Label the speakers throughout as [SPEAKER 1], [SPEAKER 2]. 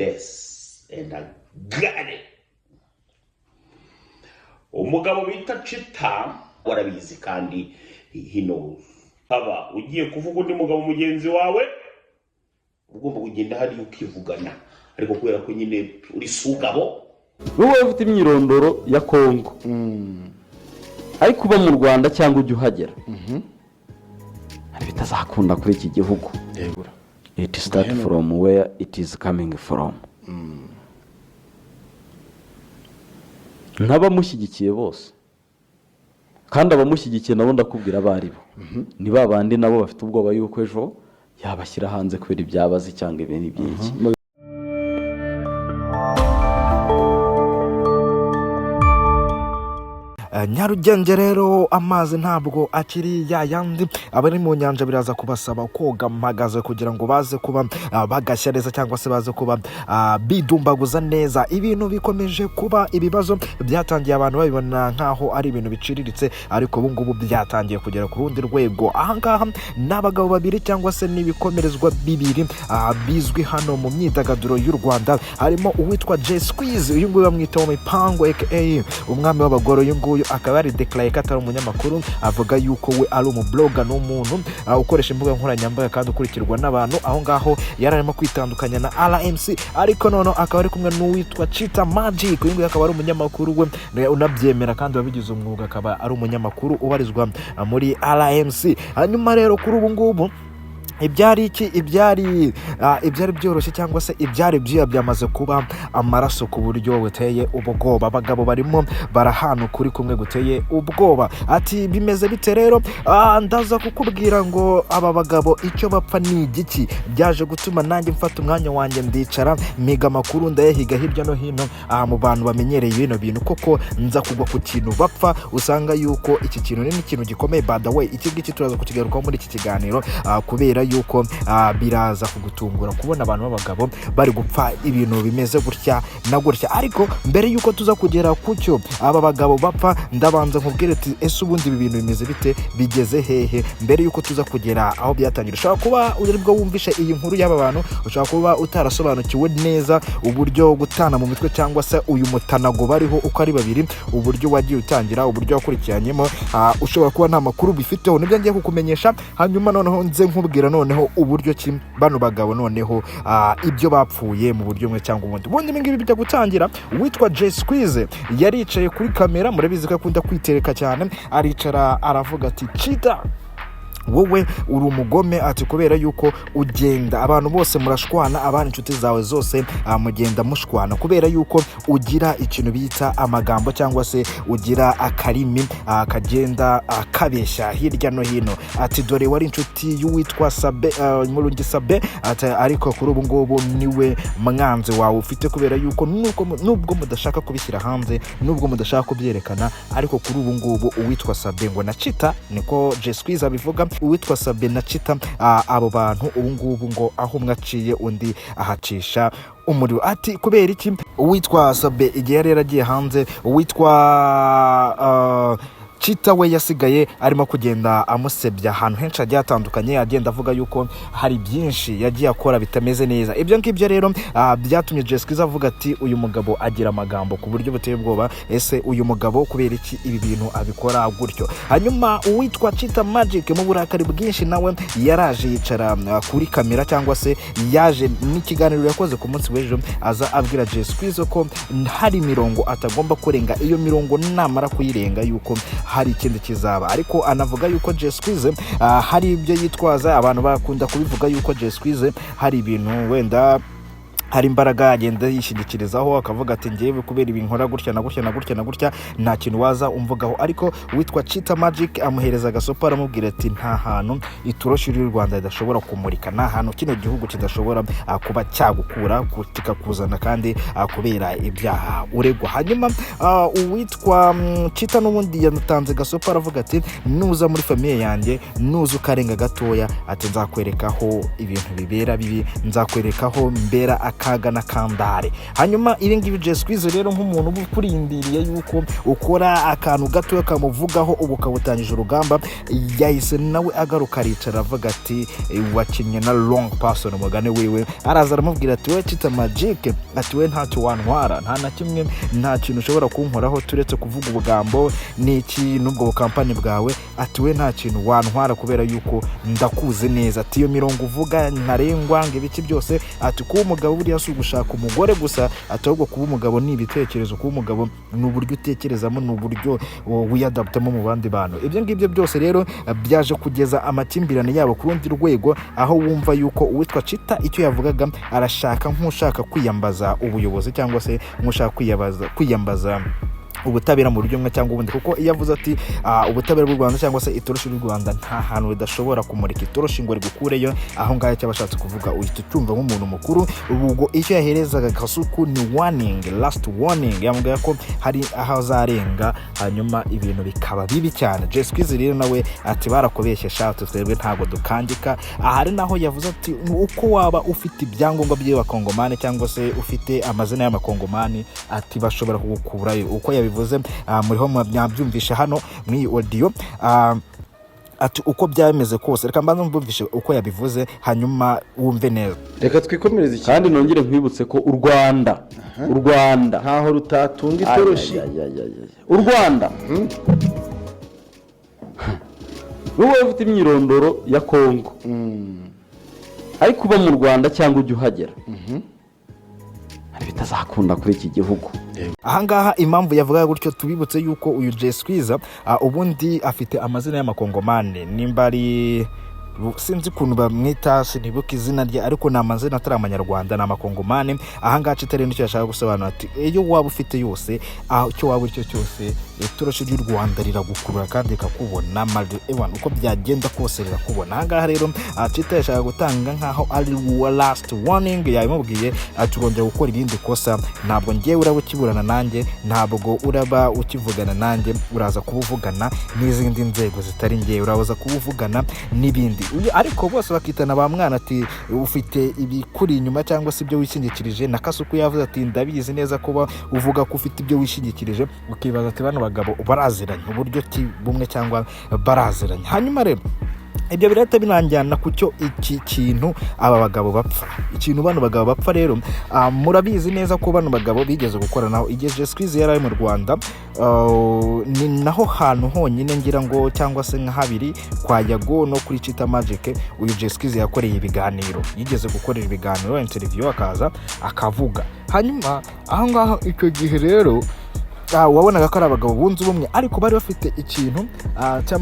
[SPEAKER 1] Yes, and I got it. Umugabo bita Chita warabizi kandi he knows. Haba ugiye kuvuga undi mugabo mugenzi wawe ugomba kugenda hari ukivugana ariko kubera ko nyine uri sugabo
[SPEAKER 2] wowe ufite imyirondoro ya Kongo ariko uba mu Rwanda cyangwa ujye uhagera hari bitazakunda kuri iki gihugu. It start from where it is coming from. N'abamushyigikiye bose kandi abamushyigikiye nabo ndakubwira abaribo ni babandi nabo bafite ubwoba yuko ejo yabashyira hanze kubera ibyabazi cyangwa ibintu byinshi.
[SPEAKER 3] Nyarugenge rero amazi ntabwo akiri ya yandi abari mu nyanja biraza kubasaba koga mpagaze kugira ngo baze kuba bagashya neza cyangwa se baze kuba bidumbaguza neza. Ibintu bikomeje kuba ibibazo byatangiye abantu babibona nkaho ari ibintu biciriritse ariko ubu ngubu byatangiye kugera ku rundi rwego. Ahangaha n'abagabo babiri cyangwa se n'ibikomerezwa bibiri bizwi hano mu myidagaduro y'u Rwanda harimo uwitwa J Squeeze uyu nguyu bamwita mu mipango aka umwami w'abagoro uyu nguyu akaba ari declare ko atari umunyamakuru avuga yuko we ari umubloga n'umuntu ukoresha imbuga nkoranyambaga kandi ukurikirwa n'abantu aho ngaho yararimo kwitandukanya na RMC ariko none akaba ari kumwe n'uwitwa Chita Magic uyu nguyu akaba ari umunyamakuru we unabyemera kandi wabigize umwuga akaba ari umunyamakuru ubarizwa muri RMC. Hanyuma rero kuri ubu ngubu ibyari byoroshye cyangwa se ibyari byiya byamaze kuba amaraso ku buryo buteye ubwoba. Abagabo barimo barahana kuri kumwe guteye ubwoba. Ati bimeze bite rero? Ndaza kukubwira ngo aba bagabo icyo bapfa ni igiki byaje gutuma nanjye mfata umwanya wanjye ndicara miga amakuru ndayahiga hirya no hino mu bantu bamenyereye bino bintu koko nza kugwa ku kintu bapfa usanga yuko iki kintu ni ikintu gikomeye. By the way iki ngiki turaza kukigarukaho muri iki kiganiro kubera yuko biraza kugutungura kubona abantu b'abagabo bari gupfa ibintu bimeze gutya na gutya. Ariko mbere yuko tuza kugera kucyo aba bagabo bapfa ndabanza nkubwire ati ese ubundi ibi bintu bimeze bite bigeze hehe mbere yuko tuza kugera aho byatangira. Ushobora kuba uri bwo wumvishe iyi nkuru y'aba bantu ushobora kuba utarasobanukiwe neza uburyo gutana mu mitwe cyangwa se uyu mutanago bariho uko ari babiri uburyo wagiye utangira uburyo wakurikiranyemo ushobora kuba nta makuru bifiteho nibyo ngiye kukumenyesha. Hanyuma noneho nze nkubwira noneho uburyo ki bano bagabo noneho ibyo bapfuye mu buryo mwe cyangwa ubundi. Ubundi ibingibi bijya gutangira witwa J Squeeze yaricaye kuri kamera murabizi ko akunda kwitereka cyane aricara aravuga ati Chita wowe uri umugome ati kubera yuko ugenda abantu bose murashwana abana inshuti zawe zose mugenda mushwana kubera yuko ugira ikintu bita amagambo cyangwa se ugira akarimi kagenda kabeshya hirya no hino. Ati dore wari inshuti y'uwitwa Sabe Murungi Sabe ati ariko kuri ubu ngubu niwe mwanze wawe ufite kubera yuko nubwo mudashaka kubishyira hanze nubwo mudashaka kubyerekana ariko kuri ubu ngubu uwitwa Sabe ngo na Chita niko J Squeeze abivuga uwitwa Sabe na Chita abo bantu ubu ngubu ngo aho mwaciye undi ahacisha umuriro. Ati kubera iki uwitwa Sabe igihe yari yaragiye hanze uwitwa Chita we yasigaye arimo kugenda amusebya ahantu henshi agiye atandukanye agenda avuga yuko hari byinshi yagiye akora bitameze neza. Ibyo ngibyo rero byatumye J Squeeze avuga ati uyu mugabo agira amagambo ku buryo buteye ubwoba ese uyu mugabo kubera iki ibi bintu abikora gutyo. Hanyuma uwitwa Chita Magic mu burakari bwinshi nawe yaraje yicara kuri kamera cyangwa se yaje n'ikiganiro yakoze ku munsi w'ejo aza abwira J Squeeze ko hari mirongo atagomba kurenga iyo mirongo namara kuyirenga yuko hari ikindi kizaba. Ariko anavuga yuko J Squeeze hari ibyo yitwaza abantu bakunda kubivuga yuko J Squeeze hari ibintu wenda hari imbaraga agenda yishingikirizaho akavuga ati ngiye kubera ibinkora gutya na gutya na gutya na gutya nta kintu waza umvugaho. Ariko witwa Chita Magic amuhereza agasopa aramubwira ati nta hantu itoroshi y'u Rwanda idashobora kumurika nta hantu kino gihugu kidashobora kuba cyagukura kikakuzana kandi kubera ibyaha uregwa. Hanyuma uwitwa Chita n'ubundi yatanze gasopa aravuga ati nuza muri famiye yanjye nuza ukarenga gatoya ati nzakwerekaho ibintu bibera bibi nzakwerekaho mbera kaga na kandare. Hanyuma ibi ngibi Jay Squeeze rero nk'umuntu uba ukurindiriye yuko ukora akantu gato kamuvugaho ubu kabutangije urugamba, yahise nawe agaruka aricara avuga ati wakinnye na long person umugane wiwe, araza aramubwira ati we Chita Magic, ati we ntacyo wantwara, nta na kimwe, nta kintu ushobora kunkoraho turetse kuvuga ubugambo n'iki n'ubwo kampani bwawe, ati we nta kintu wantwara kubera yuko ndakuze neza, ati iyo mirongo uvuga ntarengwa ngo ibiki byose, ati kuba umugabo buriya si ugushaka umugore gusa, ati ahubwo kuba umugabo ni ibitekerezo, kuba umugabo ni uburyo utekerezamo, ni uburyo wiyadaptamo mu bandi bantu. Ibyo ngibyo byose rero byaje kugeza amakimbirane yabo ku rundi rwego, aho wumva yuko uwitwa Chita icyo yavugaga arashaka nk'ushaka kwiyambaza ubuyobozi cyangwa se nk'ushaka kwiyambaza ubutabera mu buryo bumwe cyangwa ubundi, kuko iyo avuze ati ubutabera bw'u Rwanda cyangwa se itoroshi ry'u Rwanda nta hantu bidashobora kumurika itoroshi ngo rigukureyo, aho ngaho cyabashatse kuvuga uhita ucyumva nk'umuntu mukuru. Ubwo icyo yaherezaga Kasuku ni warning, last warning, yamubwira ko hari aho azarenga hanyuma ibintu bikaba bibi cyane. Jay Squeeze rero nawe ati barakubeshye shatu, twebwe ntabwo dukangika. Hari naho yavuze ati uko waba ufite ibyangombwa by'abakongomani cyangwa se ufite amazina y'amakongomani, ati bashobora kugukurayo. Uko yabivuze muriho mwabyumvisha hano muri audio, ati uko byameze kose, reka mbanza mbumvishe uko yabivuze hanyuma wumve neza.
[SPEAKER 2] Reka twikomereze iki kandi nongere nkwibutse ko u Rwanda
[SPEAKER 4] ntaho rutatunga itoroshi.
[SPEAKER 2] U Rwanda wowe ufite imyirondoro ya Kongo ariko uba mu Rwanda cyangwa ujya uhagera bitazakunda kuri iki gihugu.
[SPEAKER 3] Ahangaha impamvu yavuga gutyo tubibutse yuko uyu Jay Squeeze ubundi afite amazina y'amakongomani, nimba ari sinzi kuntu bamwita, sinibuka izina rye, ariko na amazina atari amanyarwanda, na amakongomani. Ahangaha Chita rero nicyo yashaka gusobanura ati iyo waba ufite yose, icyo waba icyo cyose, itoroshi ry'u Rwanda riragukurura kandi rikakubona ewan uko byagenda kose rirakubona. Ahangaha rero Chita yashaka gutanga nkaho ari last warning, yabimubwiye turongera gukora ibindi kosa, ntabwo ngewe uraba ukiburana nanjye, ntabwo uraba ukivugana nanjye, uraza kubuvugana n'izindi nzego zitari ngewe, uraza kubuvugana n'ibindi. Ariko bose bakitana ba mwana ati ufite ibikuri inyuma cyangwa se ibyo wishingikirije. Na Kasuku yavuze ati ndabizi neza kuba uvuga ko ufite ibyo wishingikirije, ukibaza ati bano bagabo baraziranye uburyo ki bumwe cyangwa baraziranye. Hanyuma rero ibyo birahita binanjyana ku cyo iki kintu aba bagabo bapfa, ikintu bano bagabo bapfa rero murabizi neza ko bano bagabo bigeze gukoranaho igihe Jay Squeeze yari mu Rwanda. Ni naho hantu honyine ngira ngo cyangwa se nka habiri kwa Yago no kuri Chita Magic uyu Jay Squeeze yakoreye ibiganiro, yigeze gukorera ibiganiro, interview akaza akavuga. Hanyuma aho ngaho icyo gihe rero wabonaga ko ari abagabo bunze ubumwe, ariko bari bafite ikintu cya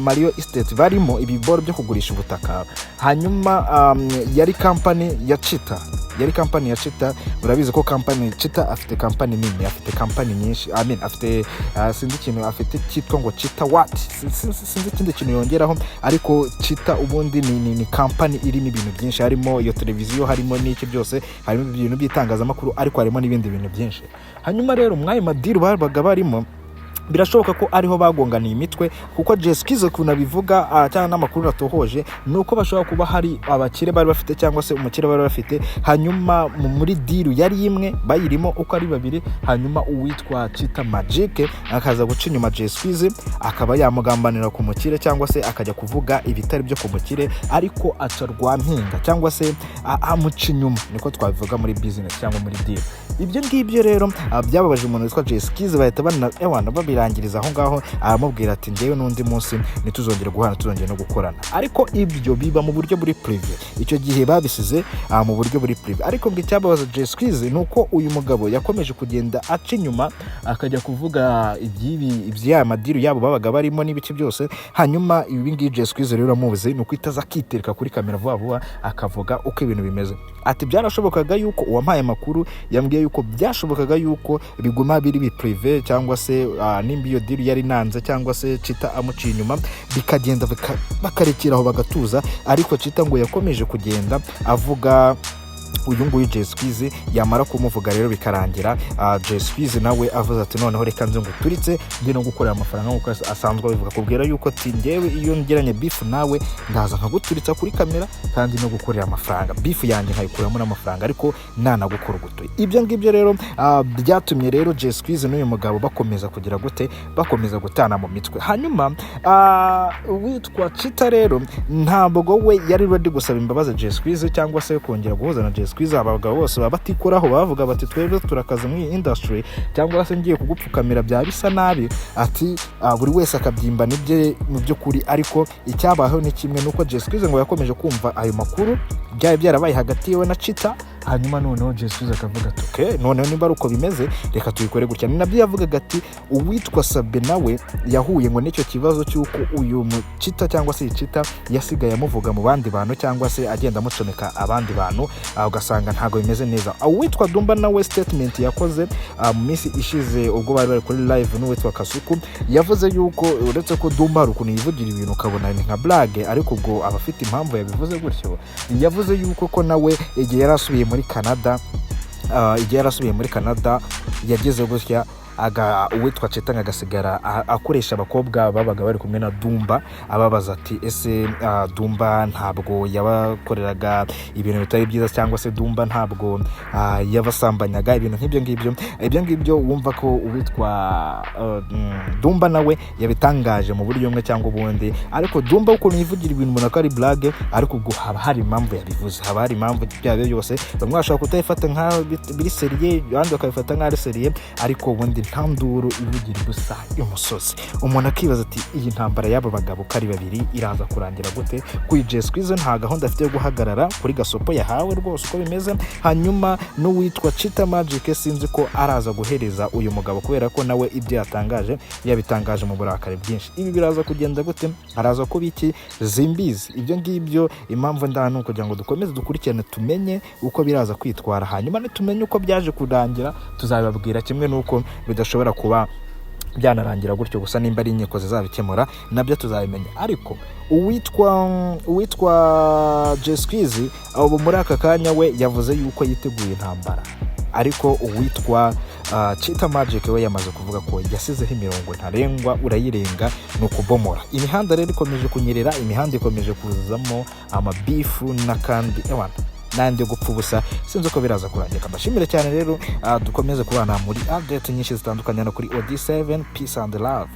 [SPEAKER 3] Mario Estate barimo ibiboro byo kugurisha ubutaka. Hanyuma yari kampani ya Chita, urabizi ko kampani Chita afite kampani nini, afite kampani nyinshi, afite sinzi ikintu afite cyitwa ngo Chita what, sinzi ikindi kintu yongeraho, ariko Chita ubundi ni kampani irimo ibintu byinshi, harimo iyo televiziyo, harimo n'iki byose, harimo ibintu by'itangazamakuru, ariko harimo n'ibindi bintu byinshi. Hanyuma rero mwaye madiru babaga barimo, birashoboka ko ariho bagonganiye imitwe, kuko Jay Squeeze kuna bivuga cyangwa n'amakuru ratohoje nuko bashobora kuba hari abakire bari bafite cyangwa se umukire bari bafite, hanyuma muri diru yari imwe bayirimo uko ari babiri, hanyuma uwitwa Chita Magic akaza guca inyuma Jay Squeeze akaba yamugambanira ku mukire cyangwa se akajya kuvuga ibitari byo ku mukire, ariko acarwa mpinga cyangwa se amuca inyuma, niko twabivuga muri business cyangwa muri diru. Ibyo ngibyo rero byababaje umuntu witwa Jay Squeeze, bahita babirangiriza aho ngaho, aramubwira ati ngewe n'undi munsi nituzongera guhana, tuzongera no gukorana. Ariko ibyo biba mu buryo buri prive, icyo gihe babisize mu buryo buri prive. Ariko ngo icyababaza Jay Squeeze nuko uyu mugabo yakomeje kugenda aca inyuma akajya kuvuga iby'aya madiru yabo babaga barimo n'ibice byose. Hanyuma ibi ngibi Jay Squeeze rero amubuze nuko itaza akitereka kuri kamera vuba vuba akavuga uko ibintu bimeze. Ati byarashobokaga yuko uwampaye amakuru yambwiye yuko byashobokaga yuko biguma biri prive, cyangwa se nimba iyo diru yari nanze cyangwa se Chita amuciye inyuma bikagenda bakarekeraho bagatuza. Ariko Chita ngo yakomeje kugenda avuga uyu nguyu Jay Squeeze yamara kumuvuga rero bikarangira Jay Squeeze nawe avuze ati noneho reka nze nguturitse ndi no gukorera amafaranga nkuko asanzwe bivuga kubwira yuko ati ngewe iyo ngiranye beef nawe ndaza nkaguturitsa kuri kamera kandi no gukorera amafaranga beef yanjye nkayikuramo n'amafaranga ariko nanagukora gutoye. Ibyo ngibyo rero byatumye rero Jay Squeeze n'uyu mugabo bakomeza kugira gute bakomeza gutana mu mitwe. Hanyuma witwa Chita rero ntabwo we yari ready gusaba imbabazi Jay Squeeze cyangwa se kongera guhuza na Jay Squeeze. Abagabo bose babatikoraho bavuga bati twebwe turakaza mu industry cyangwa se ngiye kugupfukamira bya bisa nabi ati buri wese akabyimba nibye mu by'ukuri, ariko icyabaho ni kimwe nuko Jay Squeeze ngo yakomeje kumva ayo makuru byari byarabaye hagati yewe na Chita. Hanyuma noneho Jay Squeeze akavuga ati okay, noneho niba uko bimeze reka tuyikore gutya. Ni nabyo yavugaga ati uwitwa Sabe nawe yahuye ngo n'icyo kibazo cy'uko uyu Chita cyangwa se Chita yasigaye amuvuga mu bandi bantu cyangwa se agenda amucomeka abandi bantu, ugasanga ntago bimeze neza. Uwitwa Dumba nawe statement yakoze mu minsi ishize ubwo bari kuri live n'uwitwa Kasuku yavuze yuko uretse ko Dumba ukuntu yivugira ibintu ukabona ni nka blague, ariko ubwo abafite impamvu yabivuze gutyo. Yavuze yuko ko nawe igihe yarasubiye muri Canada yageze gutya uwitwa Chita agasigara akoresha abakobwa babaga bari kumwe na Dumba ababaza ati ese Dumba ntabwo yabakoreraga ibintu bitari byiza cyangwa se Dumba ntabwo yabasambanyaga ibintu ibyo ngibyo wumva ko uwitwa Dumba nawe yabitangaje mu buryo umwe cyangwa ubundi, ariko Dumba uko yivugira ibintu umuntu ko ari blague, ariko ubwo haba hari impamvu yabivuze, haba hari impamvu byabyo byose. Bamwe bashaka kutayifata nka biri seriye abandi bakabifata nka ari seriye, ariko ubundi ntanduru ivugira gusa y'umusozi. Umuntu akibaza ati iyi ntambara y'aba bagabo kari babiri iraza kurangira gute? Kuri Jay Squeeze nta gahunda afite yo guhagarara kuri gasopo yahawe rwose uko bimeze. Hanyuma n'uwitwa Chita Magic sinzi ko araza guhereza uyu mugabo kubera ko nawe ibyo yabitangaje mu burakari bwinshi. Ibi biraza kugenda gute? Araza ko biki zimbizi ibyo ngibyo. Impamvu ndano kugira ngo dukomeze dukurikirane tumenye uko biraza kwitwara, hanyuma tumenye uko byaje kurangira tuzababwira, kimwe nuko bidashobora kuba byanarangira gutyo gusa. Nimba ari inkiko zizabikemura nabyo tuzabimenya. Ariko uwitwa Jay Squeeze abo muri aka kanya we yavuze yuko yiteguye intambara, ariko uwitwa Chita Magic we yamaze kuvuga ko yasizeho imirongo ntarengwa, urayirenga no kubomora. Imihanda rero ikomeje kunyerera, imihanda ikomeje kuzamo amabifu n'akandi nandi gupfa ubusa. Sinzi uko biraza kurangira. Mbashimire cyane rero dukomeze kubana muri update nyinshi zitandukanye no kuri OD7. Peace and love.